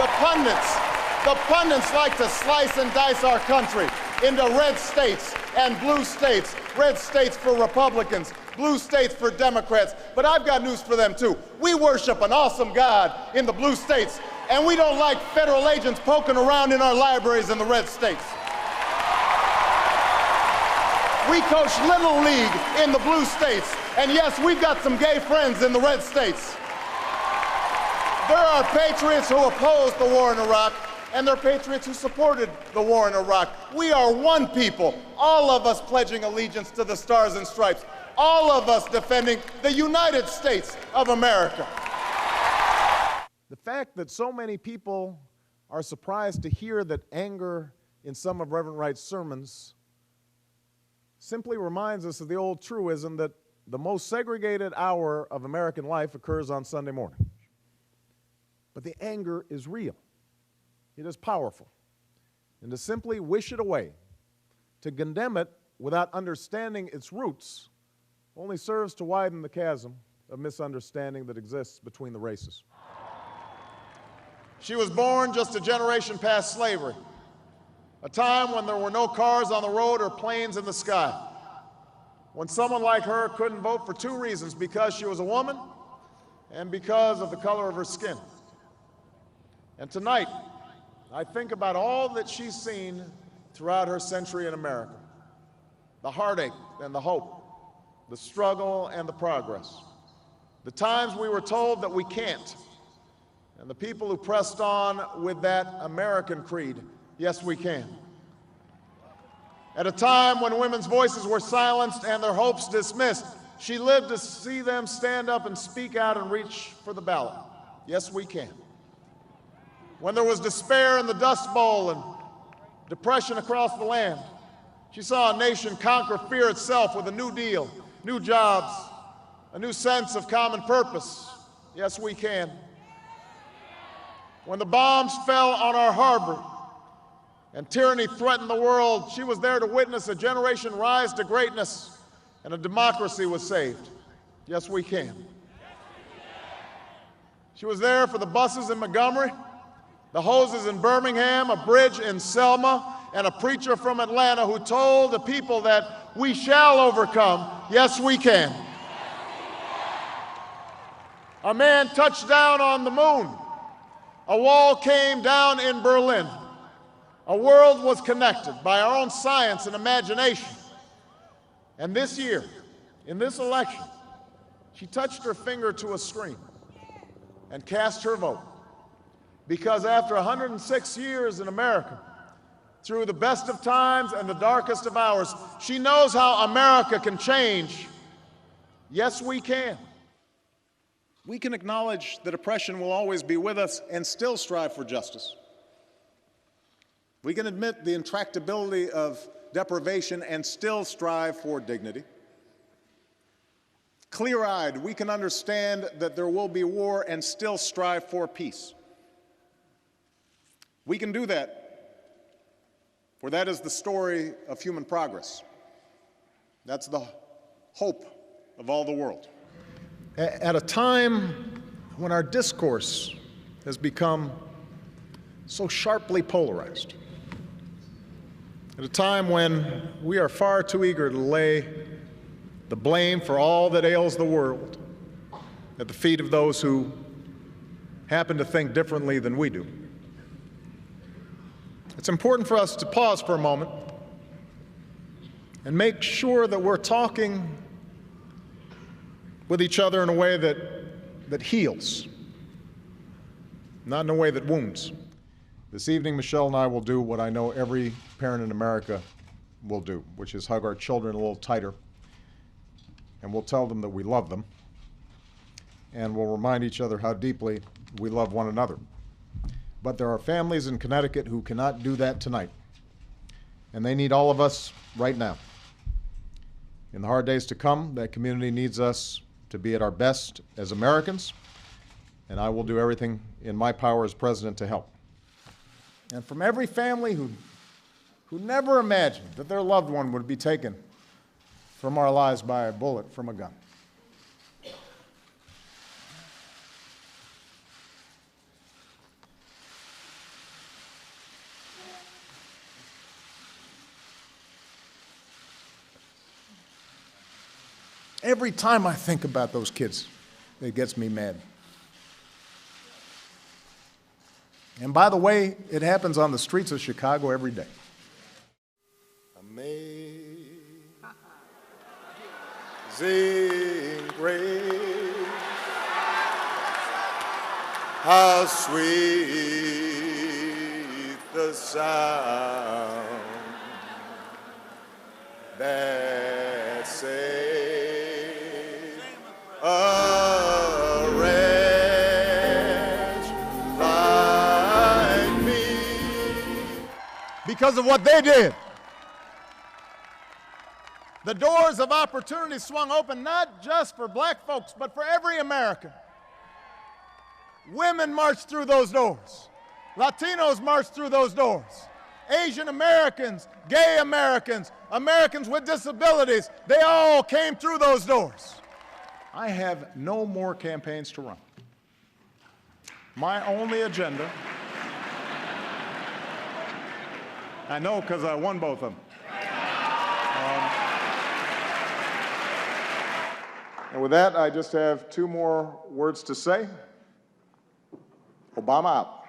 The pundits like to slice and dice our country into red states and blue states. Red states for Republicans, blue states for Democrats. But I've got news for them too. We worship an awesome God in the blue states, and we don't like federal agents poking around in our libraries in the red states. We coach Little League in the blue states, and yes, we've got some gay friends in the red states. There are patriots who opposed the war in Iraq, and there are patriots who supported the war in Iraq. We are one people, all of us pledging allegiance to the Stars and Stripes, all of us defending the United States of America. The fact that so many people are surprised to hear that anger in some of Reverend Wright's sermons simply reminds us of the old truism that the most segregated hour of American life occurs on Sunday morning. But the anger is real. It is powerful. And to simply wish it away, to condemn it without understanding its roots, only serves to widen the chasm of misunderstanding that exists between the races. She was born just a generation past slavery, a time when there were no cars on the road or planes in the sky, when someone like her couldn't vote for two reasons: because she was a woman and because of the color of her skin. And tonight, I think about all that she's seen throughout her century in America: the heartache and the hope, the struggle and the progress, the times we were told that we can't, and the people who pressed on with that American creed: yes, we can. At a time when women's voices were silenced and their hopes dismissed, she lived to see them stand up and speak out and reach for the ballot: yes, we can. When there was despair in the Dust Bowl and depression across the land, she saw a nation conquer fear itself with a new deal, new jobs, a new sense of common purpose: yes, we can. When the bombs fell on our harbor and tyranny threatened the world, she was there to witness a generation rise to greatness and a democracy was saved: yes, we can. She was there for the buses in Montgomery, the hoses in Birmingham, a bridge in Selma, and a preacher from Atlanta who told the people that we shall overcome: yes, we can. A man touched down on the moon. A wall came down in Berlin. A world was connected by our own science and imagination. And this year, in this election, she touched her finger to a screen and cast her vote. Because after 106 years in America, through the best of times and the darkest of hours, she knows how America can change. Yes, we can. We can acknowledge that oppression will always be with us and still strive for justice. We can admit the intractability of deprivation and still strive for dignity. Clear-eyed, we can understand that there will be war and still strive for peace. We can do that, for that is the story of human progress. That's the hope of all the world. At a time when our discourse has become so sharply polarized, at a time when we are far too eager to lay the blame for all that ails the world at the feet of those who happen to think differently than we do, it's important for us to pause for a moment and make sure that we're talking with each other in a way that heals, not in a way that wounds. This evening, Michelle and I will do what I know every parent in America will do, which is hug our children a little tighter, and we'll tell them that we love them, and we'll remind each other how deeply we love one another. But there are families in Connecticut who cannot do that tonight, and they need all of us right now. In the hard days to come, that community needs us to be at our best as Americans, and I will do everything in my power as president to help. And from every family who never imagined that their loved one would be taken from our lives by a bullet from a gun, Every time I think about those kids, it gets me mad. And by the way, it happens on the streets of Chicago every day. Amazing grace, how sweet the sound that saved a wretch like me. Because of what they did, the doors of opportunity swung open not just for black folks, but for every American. Women marched through those doors. Latinos marched through those doors. Asian Americans, gay Americans, Americans with disabilities, they all came through those doors. I have no more campaigns to run. My only agenda, I know because I won both of them. And with that, I just have two more words to say. Obama out.